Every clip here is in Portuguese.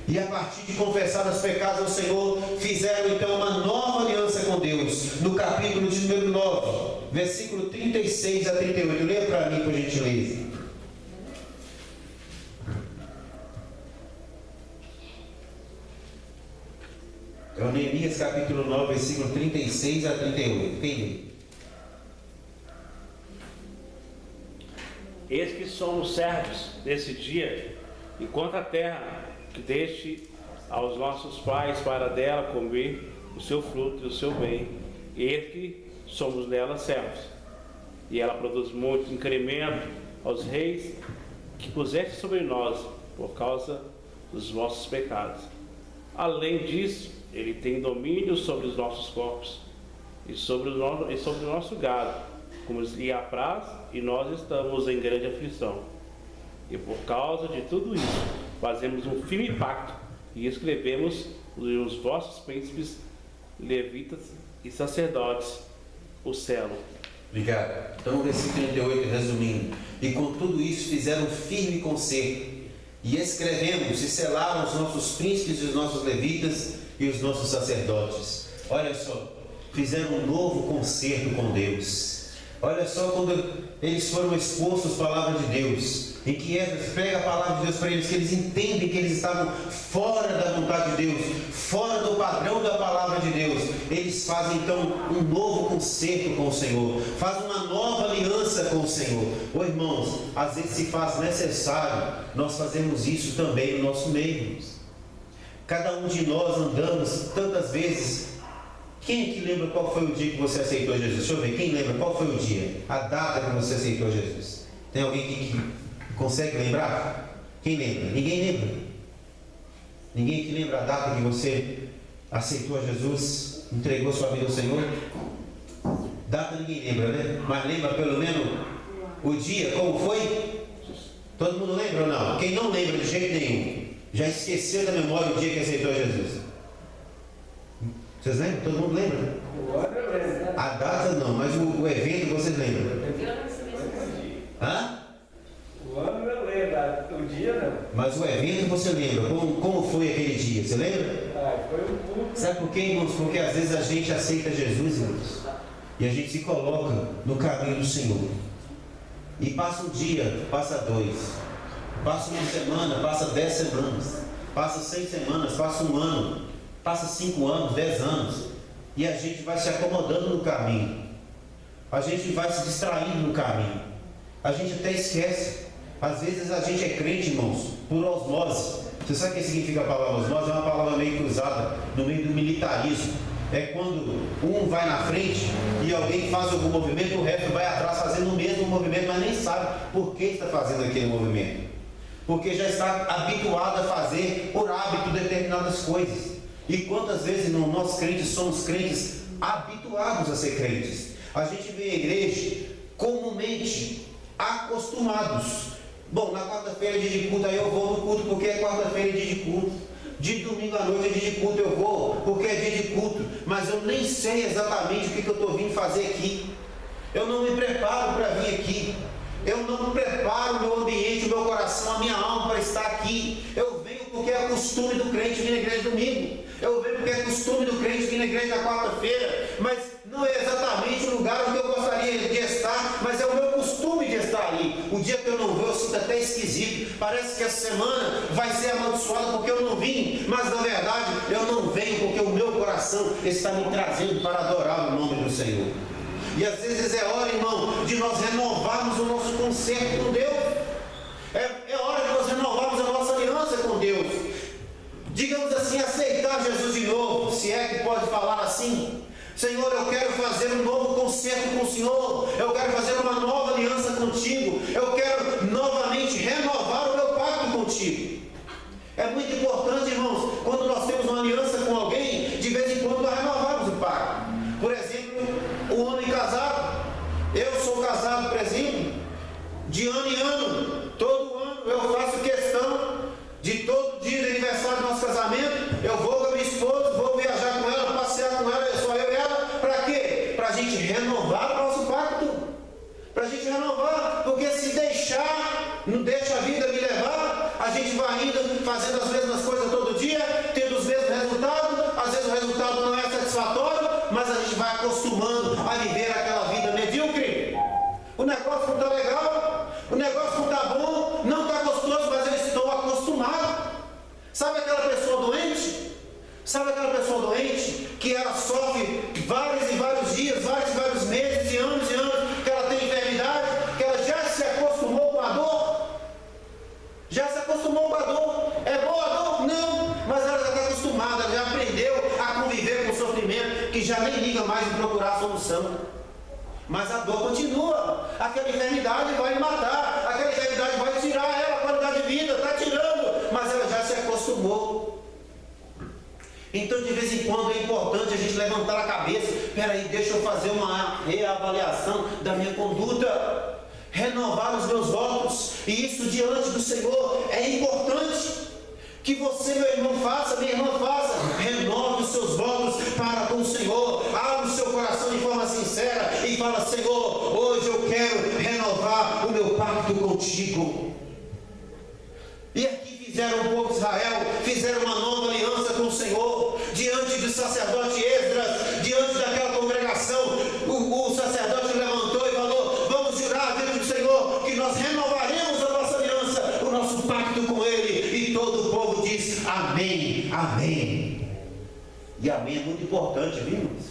E a partir de confessar os pecados ao Senhor, fizeram então uma nova aliança com Deus. No capítulo de número 9, versículo 36 a 38. Leia para mim, por gentileza. É o Neemias capítulo 9, versículo 36 a 38. Quem lê? Eis que somos servos nesse dia, enquanto a terra que deste aos nossos pais para dela comer o seu fruto e o seu bem, eis que somos dela servos. E ela produz muito incremento aos reis que puseste sobre nós por causa dos vossos pecados. Além disso, ele tem domínio sobre os nossos corpos e sobre o nosso gado, como lhe apraz, e nós estamos em grande aflição. E por causa de tudo isso, fazemos um firme pacto e escrevemos os vossos príncipes, levitas e sacerdotes o selo. Obrigado. Então, o versículo 38, resumindo: e com tudo isso fizeram um firme concerto, e escrevemos e selaram os nossos príncipes e os nossos levitas e os nossos sacerdotes. Olha só, fizeram um novo concerto com Deus. Olha só, quando eles foram expostos à palavra de Deus, em que Esdras prega a palavra de Deus para eles, que eles entendem que eles estavam fora da vontade de Deus, fora do padrão da palavra de Deus, eles fazem então um novo concerto com o Senhor, fazem uma nova aliança com o Senhor. Ô irmãos, às vezes se faz necessário nós fazermos isso também no nosso meio. Cada um de nós andamos tantas vezes. Quem é que lembra qual foi o dia que você aceitou Jesus? Deixa eu ver, quem lembra qual foi o dia, a data que você aceitou Jesus? Tem alguém que consegue lembrar? Quem lembra? Ninguém lembra. Ninguém que lembra a data que você aceitou a Jesus, entregou sua vida ao Senhor? Data ninguém lembra, né? Mas lembra pelo menos o dia, como foi? Todo mundo lembra ou não? Quem não lembra de jeito nenhum, já esqueceu da memória o dia que aceitou Jesus? Vocês lembram? Todo mundo lembra? A data não, mas o evento vocês lembram? Hã? O ano eu lembro, o dia não. Mas o evento você lembra? Como foi aquele dia? Você lembra? Foi um culto. Sabe por quê, irmãos? Porque às vezes a gente aceita Jesus, irmãos, e a gente se coloca no caminho do Senhor. E passa um dia, passa 2, passa uma semana, passa 10 semanas, passa 6 semanas, passa um ano, passa 5 anos, 10 anos, e a gente vai se acomodando no caminho, a gente vai se distraindo no caminho, a gente até esquece. Às vezes a gente é crente, irmãos, por osmose. Você sabe o que significa a palavra osmose? É uma palavra meio cruzada no meio do militarismo. É quando um vai na frente e alguém faz algum movimento, o resto vai atrás fazendo o mesmo movimento, mas nem sabe por que está fazendo aquele movimento, porque já está habituado a fazer por hábito determinadas coisas. E quantas vezes nós crentes somos crentes habituados a ser crentes? A gente vem à igreja comumente acostumados. Bom, na quarta-feira é dia de culto, aí eu vou no culto porque é quarta-feira é dia de culto. De domingo à noite é dia de culto, eu vou porque é dia de culto. Mas eu nem sei exatamente o que eu estou vindo fazer aqui. Eu não me preparo para vir aqui. Eu não preparo o meu ambiente, o meu coração, a minha alma para estar aqui. Eu venho porque é costume do crente vir na igreja domingo. Eu venho porque é costume do crente vir na igreja na quarta-feira. Mas não é exatamente o lugar onde eu gostaria de estar, mas é o meu costume de estar ali. O dia que eu não vou, eu sinto até esquisito. Parece que essa semana vai ser amaldiçoada porque eu não vim. Mas na verdade eu não venho porque o meu coração está me trazendo para adorar o nome do Senhor. E às vezes é hora, irmão, de nós renovarmos o nosso concerto com Deus. É hora de nós renovarmos a nossa aliança com Deus. Digamos assim, aceitar Jesus de novo, se é que pode falar assim. Senhor, eu quero fazer um novo concerto com o Senhor. Eu quero fazer uma nova aliança contigo. Eu quero novamente renovar o meu pacto contigo. É muito importante, irmãos, quando nós temos uma aliança com alguém, de vez em quando nós renovamos o pacto. Por exemplo, o homem casado. Eu sou casado, por exemplo, de ano em ano. Todo ano eu faço questão de todo dia do aniversário do nosso casamento, eu vou com a minha esposa, vou viajar com ela, passear com ela, só eu e ela. Para quê? Para a gente renovar o nosso pacto. Para a gente renovar, porque se deixar, não deixa a vida me levar, a gente vai indo fazendo as mesmas coisas todo dia. acostumando a viver aquela vida medíocre. O negócio não está legal, o negócio não está bom, não está gostoso, mas eu estou acostumado. Sabe aquela pessoa doente? Sabe aquela pessoa doente que ela sofre vários e vários dias, vários e vários meses e anos, que ela tem enfermidade, que ela já se acostumou com a dor? Já se acostumou com a dor. É boa a dor? Não, mas ela já está acostumada, já aprendeu a conviver com o sofrimento, que já nem liga mais em procurar a solução. Mas a dor continua, aquela enfermidade vai matar, aquela enfermidade vai tirar ela a qualidade de vida, está tirando, mas ela já se acostumou. Então, de vez em quando é importante a gente levantar a cabeça. Peraí, deixa eu fazer uma reavaliação da minha conduta, renovar os meus votos, e isso diante do Senhor é importante. Que você, meu irmão, faça, minha irmã, faça. Renove os seus votos para com o Senhor. Abra o seu coração de forma sincera e fala: Senhor, hoje eu quero renovar o meu pacto contigo. E aqui fizeram o povo de Israel, fizeram uma nova aliança com o Senhor, diante do sacerdote Esdras, diante daquela congregação. O sacerdote levantou e falou: vamos jurar diante do Senhor que nós renovaremos a nossa aliança, o nosso pacto com Ele. E todo o povo diz amém, amém. E amém é muito importante, viu, irmãos?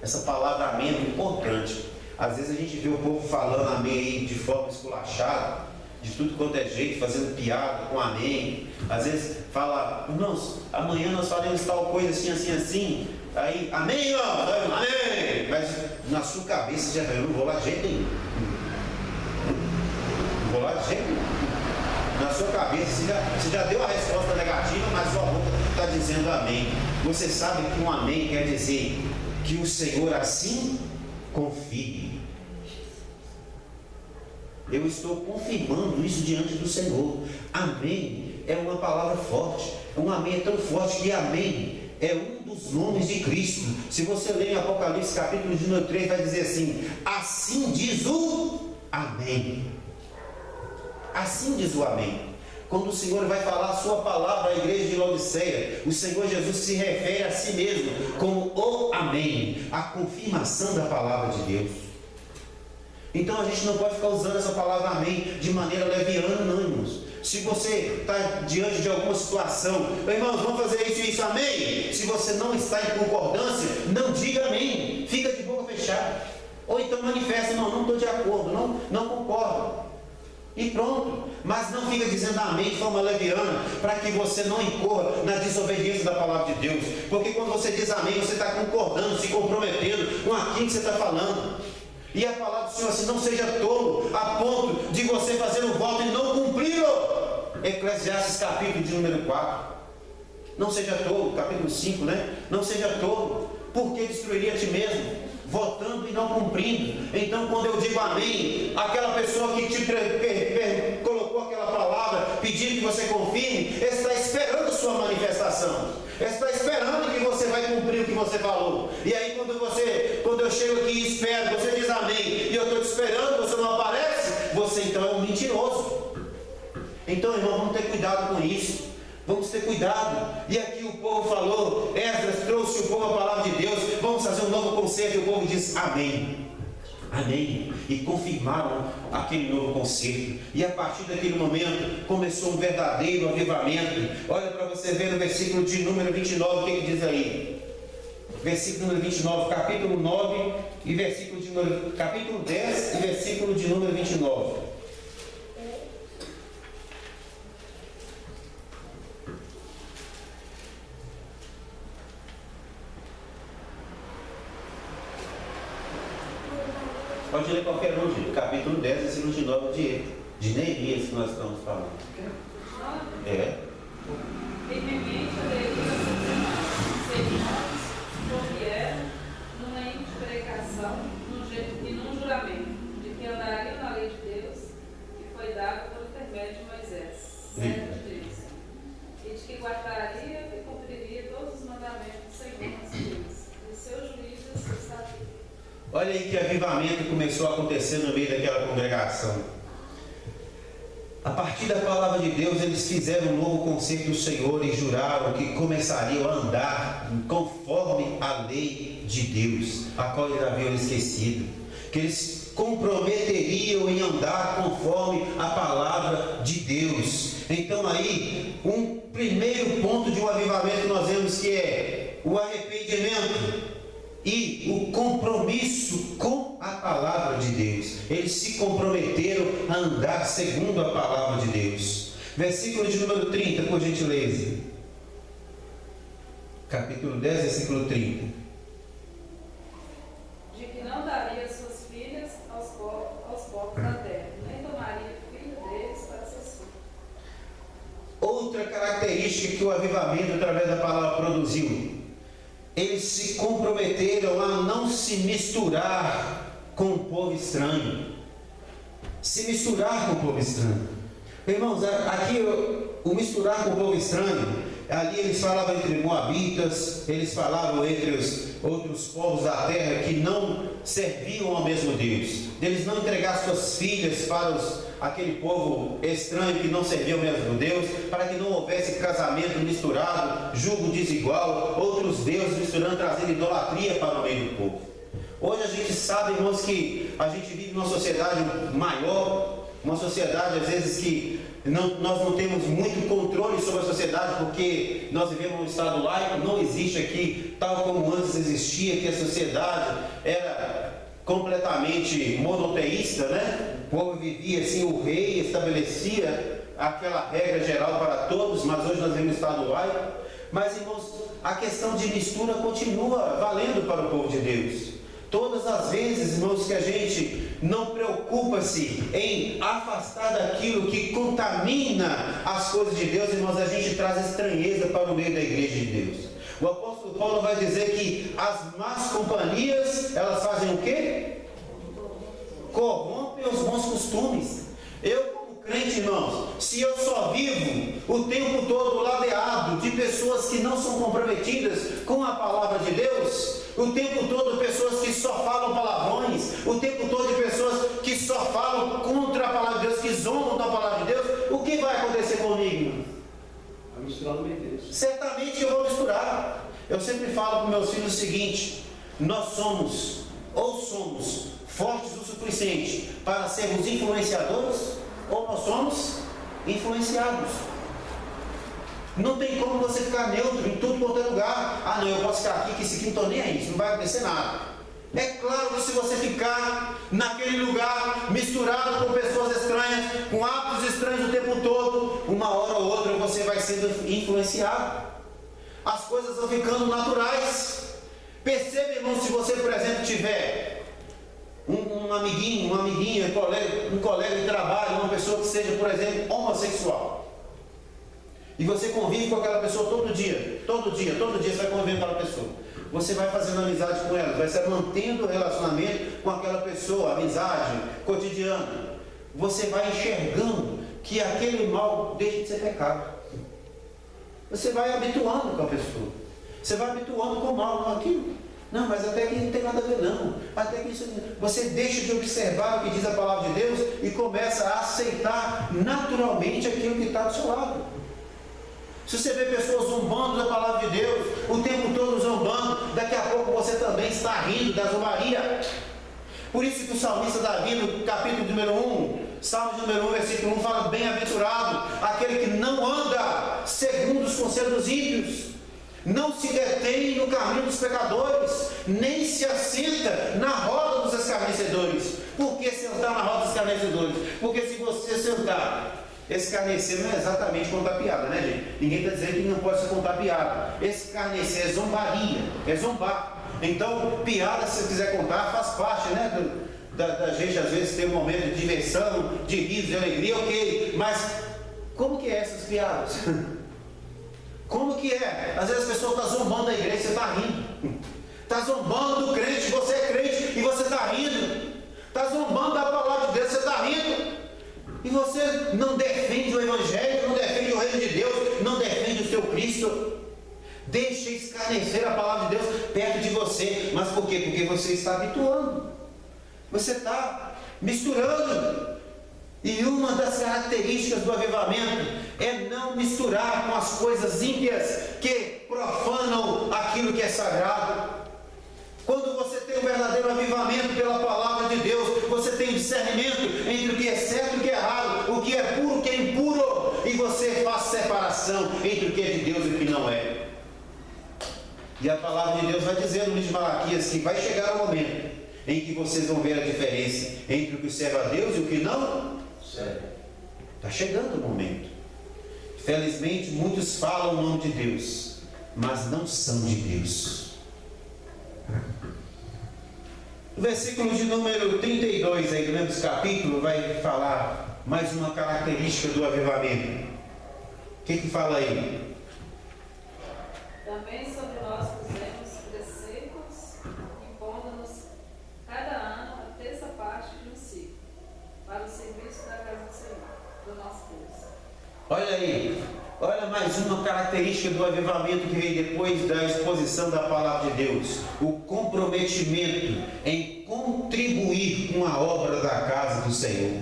Essa palavra amém é muito importante. Às vezes a gente vê o povo falando amém aí de forma esculachada, de tudo quanto é jeito, fazendo piada com amém. Às vezes fala: irmãos, amanhã nós faremos tal coisa assim, assim, assim. Aí, amém, ó, amém. Mas na sua cabeça já vai: eu não vou lá de jeito nenhum. Não vou lá de jeito nenhum. Na sua cabeça você já deu a resposta negativa, mas sua boca está dizendo amém. Você sabe que um amém quer dizer que o Senhor assim confie. Eu estou confirmando isso diante do Senhor. Amém é uma palavra forte. Um amém é tão forte que amém é um dos nomes de Cristo. Se você ler em Apocalipse capítulo de número 3, vai dizer assim: assim diz o amém. Assim diz o amém. Quando o Senhor vai falar a sua palavra à igreja de Laodiceia, o Senhor Jesus se refere a si mesmo como o amém, a confirmação da palavra de Deus. Então a gente não pode ficar usando essa palavra amém de maneira leviana, não, irmãos. Se você está diante de alguma situação: irmãos, vamos fazer isso e isso, amém? Se você não está em concordância, não diga amém, fica de boca fechada. Ou então manifesta: não estou de acordo, não concordo. E pronto. Mas não fica dizendo amém de forma leviana, para que você não incorra na desobediência da palavra de Deus. Porque quando você diz amém, você está concordando, se comprometendo com aquilo que você está falando. E a palavra do Senhor assim: não seja tolo a ponto de você fazer um voto e não cumpri-lo. Eclesiastes capítulo de número 4. Não seja tolo, capítulo 5, né? Não seja tolo, porque destruiria a ti mesmo, votando e não cumprindo. Então, quando eu digo amém, aquela pessoa que te colocou aquela palavra, pedindo que você confirme, está esperando sua manifestação, está esperando que você vai cumprir o que você falou. E aí quando eu chego aqui e espero, você diz amém, e eu estou te esperando, você não aparece, você então é um mentiroso. Então, irmão, vamos ter cuidado com isso. Vamos ter cuidado. E aqui o povo falou, Esdras trouxe o povo a palavra de Deus, vamos fazer um novo concerto. E o povo diz amém, amém. E confirmaram aquele novo concerto. E a partir daquele momento começou um verdadeiro avivamento. Olha para você ver no versículo de número 29, o que diz aí. Versículo número 29, capítulo 9 e versículo de número, capítulo 10 e versículo de número 29. Pode ler qualquer um, gente. Capítulo 10, versículo de 9 de Neemias, que nós estamos falando. É. Firmemente aderiram a seus irmãos, convieram numa imprecação e num juramento, de que andariam na lei de Deus, que foi dada por intermédio de Moisés, servo de Deus, e de que guardaria e cumpriria todos os mandamentos do Senhor nosso Deus, e seus juízos e seus estatutos. Olha aí que avivamento começou a acontecer no meio daquela congregação. A partir da palavra de Deus, eles fizeram um novo conceito do Senhor e juraram que começariam a andar conforme a lei de Deus, a qual eles haviam esquecido. Que eles comprometeriam em andar conforme a palavra de Deus. Então aí, um primeiro ponto de um avivamento que nós vemos que é o arrependimento e o compromisso com a palavra de Deus. Eles se comprometeram a andar segundo a palavra de Deus. Versículo de número 30, por gentileza. Capítulo 10, versículo 30. De que não daria suas filhas aos povos da terra, nem tomaria filho deles para seus filhos. Outra característica que o avivamento através da palavra produziu: eles se comprometeram a não se misturar com o povo estranho. Se misturar com o povo estranho. Irmãos, aqui o misturar com o povo estranho, ali eles falavam entre moabitas, eles falavam entre os outros povos da terra que não serviam ao mesmo Deus. Eles não entregar suas filhas para aquele povo estranho que não servia ao mesmo Deus, para que não houvesse casamento misturado, julgo desigual, outros deuses misturando, trazendo idolatria para o meio do povo. Hoje a gente sabe, irmãos, que a gente vive numa sociedade maior, uma sociedade às vezes que nós não temos muito controle sobre a sociedade, porque nós vivemos num estado laico, não existe aqui, tal como antes existia, que a sociedade era completamente monoteísta, né? O povo vivia assim, o rei estabelecia aquela regra geral para todos, mas hoje nós vivemos no estado laico. Mas, irmãos, a questão de mistura continua valendo para o povo de Deus. Todas as vezes, irmãos, que a gente não preocupa-se em afastar daquilo que contamina as coisas de Deus, irmãos, a gente traz estranheza para o meio da igreja de Deus. O apóstolo Paulo vai dizer que as más companhias, elas fazem o quê? Corrompem os bons costumes. Eu, como crente, irmãos, se eu só vivo o tempo todo ladeado de pessoas que não são comprometidas com a palavra de Deus, o tempo todo pessoas que só falam palavrões, o tempo todo de pessoas que só falam contra a palavra de Deus, que zombam da palavra de Deus, o que vai acontecer comigo? Vai misturar no meio deles. Certamente eu vou misturar. Eu sempre falo para meus filhos o seguinte: nós somos fortes o suficiente para sermos influenciadores, ou nós somos influenciados. Não tem como você ficar neutro em tudo quanto é lugar. Ah, não, eu posso ficar aqui, que esse aqui não estou nem aí, isso não vai acontecer nada. É claro que se você ficar naquele lugar, misturado com pessoas estranhas, com hábitos estranhos o tempo todo, uma hora ou outra você vai sendo influenciado. As coisas vão ficando naturais. Perceba, irmão, se você, por exemplo, tiver um amiguinho, uma amiguinha, um colega de trabalho, uma pessoa que seja, por exemplo, homossexual, e você convive com aquela pessoa todo dia você vai conviver com aquela pessoa, você vai fazendo amizade com ela, vai se mantendo o relacionamento com aquela pessoa, amizade cotidiana, você vai enxergando que aquele mal deixa de ser pecado. Você vai habituando com a pessoa, você vai habituando com o mal, com aquilo. Não, mas até que não tem nada a ver, não. Até que isso, você deixa de observar o que diz a palavra de Deus e começa a aceitar naturalmente aquilo que está do seu lado. Se você vê pessoas zombando da palavra de Deus, o tempo todo zombando, daqui a pouco você também está rindo da zombaria. Por isso que o salmista Davi, no capítulo número 1, Salmo número 1, versículo 1, fala: bem-aventurado aquele que não anda segundo os conselhos dos ímpios, não se detém no caminho dos pecadores, nem se assenta na roda dos escarnecedores. Por que sentar na roda dos escarnecedores? Porque se você sentar, escarnecer não é exatamente contar piada, né, gente? Ninguém está dizendo que não pode ser contar piada. Escarnecer é zombaria, é zombar. Então, piada, se você quiser contar, faz parte, né, da gente às vezes ter um momento de diversão, de riso, de alegria, ok. Mas como que é essas piadas? Como que é? Às vezes as pessoas estão zombando da igreja, você está rindo. Está zombando do crente, você é crente e você está rindo. Está zombando da palavra de Deus, você está rindo. E você não defende o Evangelho, não defende o reino de Deus, não defende o seu Cristo. Deixa escarnecer a palavra de Deus perto de você. Mas por quê? Porque você está habituando. Você está misturando. E uma das características do avivamento é não misturar com as coisas ímpias que profanam aquilo que é sagrado. Quando você tem um verdadeiro avivamento pela palavra de Deus, você tem discernimento entre o que é certo e o que é errado, o que é puro e o que é impuro, e você faz separação entre o que é de Deus e o que não é. E a palavra de Deus vai dizer no livro de Malaquias que vai chegar o momento em que vocês vão ver a diferença entre o que serve a Deus e o que não serve. Está chegando o momento. Felizmente, muitos falam o nome de Deus, mas não são de Deus. O versículo de número 32 aí do mesmo capítulo vai falar mais uma característica do avivamento. O que fala aí? Também sobre nós pusemos preceitos, impondo-nos cada ano a terça parte de um ciclo, para o serviço da casa do Senhor, do nosso Deus. Olha aí, olha mais uma característica do avivamento que vem depois da exposição da palavra de Deus: o comprometimento em contribuir com a obra da casa do Senhor.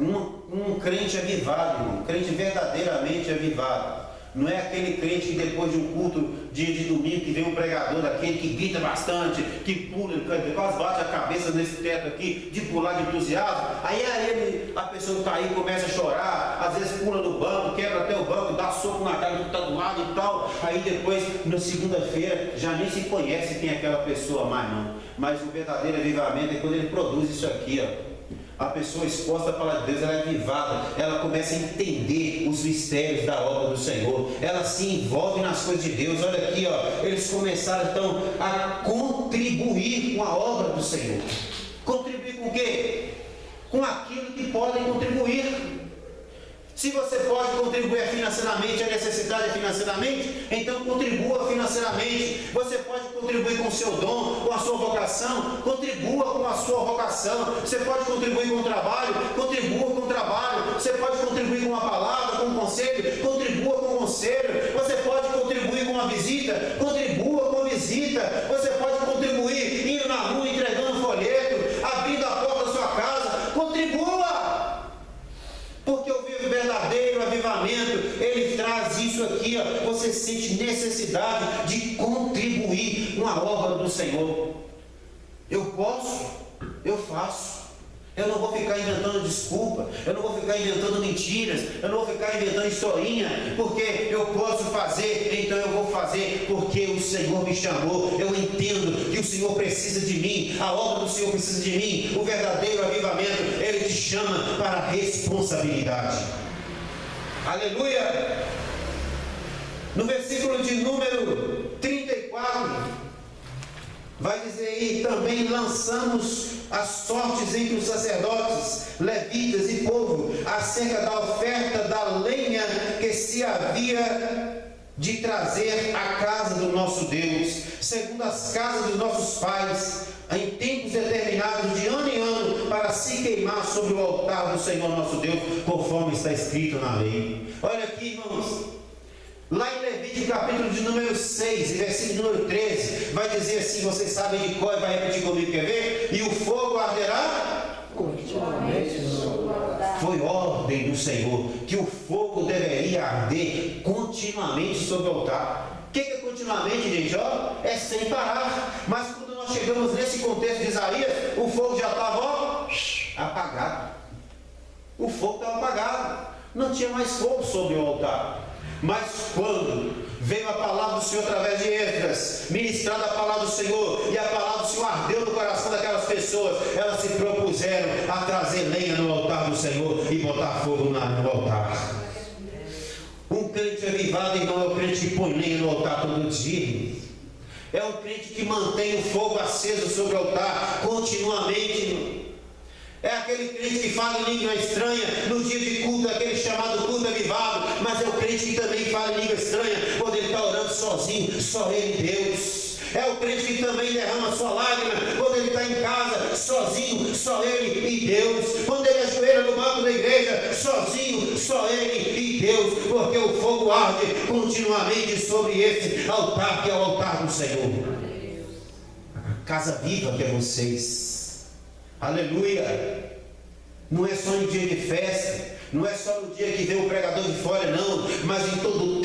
Um crente avivado, um crente verdadeiramente avivado, não é aquele crente que depois de um culto, dia de domingo, que vem um pregador daquele que grita bastante, que pula, quase bate a cabeça nesse teto aqui, de pular de entusiasmo. Aí a pessoa está aí, começa a chorar, às vezes pula no banco, quebra até o banco, dá soco na cara que está do lado e tal. Aí depois, na segunda-feira, já nem se conhece quem é aquela pessoa mais não. Mas o verdadeiro avivamento é quando ele produz isso aqui, ó. A pessoa exposta à palavra de Deus, ela é avivada, ela começa a entender os mistérios da obra do Senhor, ela se envolve nas coisas de Deus. Olha aqui, ó, eles começaram então a contribuir com a obra do Senhor. Contribuir com o quê? Com aquilo que podem contribuir. Se você pode contribuir financeiramente, a necessidade é financeiramente, então contribua financeiramente. Você pode contribuir com o seu dom, com a sua vocação, contribua com a sua vocação. Você pode contribuir com o trabalho, contribua com o trabalho. Você pode contribuir com uma palavra, com um conselho, contribua com o conselho. Você pode contribuir com uma visita, contribua com a visita. Você pode contribuir indo na rua, entregando folheto, abrindo a porta da sua casa, contribua. Porque o verdadeiro avivamento, ele traz isso aqui, ó, você sente necessidade de contribuir com a obra do Senhor. Eu posso, eu faço. Eu não vou ficar inventando desculpa, eu não vou ficar inventando mentiras, eu não vou ficar inventando historinha, porque eu posso fazer, então eu vou fazer, porque o Senhor me chamou. Eu entendo que o Senhor precisa de mim, a obra do Senhor precisa de mim. O verdadeiro avivamento, ele te chama para a responsabilidade. Aleluia! No versículo de número 34, vai dizer aí: também lançamos as sortes entre os sacerdotes, levitas e povo, acerca da oferta da lenha que se havia de trazer à casa do nosso Deus, segundo as casas dos nossos pais, em tempos determinados de ano em ano, para se queimar sobre o altar do Senhor nosso Deus, conforme está escrito na lei. Olha aqui, irmãos, lá em Levítico capítulo de número 6, versículo número 13, vai dizer assim, vocês sabem de cor, vai repetir comigo, quer ver? E o fogo arderá continuamente no altar. Foi ordem do Senhor que o fogo deveria arder continuamente sobre o altar. O que é continuamente, gente? Ó, é sem parar. Mas quando nós chegamos nesse contexto de Isaías, o fogo já estava apagado. O fogo estava apagado, não tinha mais fogo sobre o altar. Mas quando veio a palavra do Senhor através de Esdras, ministrando a palavra do Senhor, e a palavra do Senhor ardeu no coração daquelas pessoas, elas se propuseram a trazer lenha no altar do Senhor e botar fogo no altar. Um crente avivado, irmão, é o crente que põe lenha no altar todo dia. É um crente que mantém o fogo aceso sobre o altar continuamente, irmão. É aquele crente que fala em língua estranha no dia de culto, aquele chamado culto avivado, mas é o crente que também fala em língua estranha quando ele está orando sozinho, só ele e Deus. É o crente que também derrama sua lágrima quando ele está em casa, sozinho, só ele e Deus. Quando ele ajoelha no banco da igreja, sozinho, só ele e Deus, porque o fogo arde continuamente sobre esse altar que é o altar do Senhor. Casa viva que é vocês. Aleluia! Não é só em dia de festa, não é só no dia que vem o pregador de fora, não, mas em todo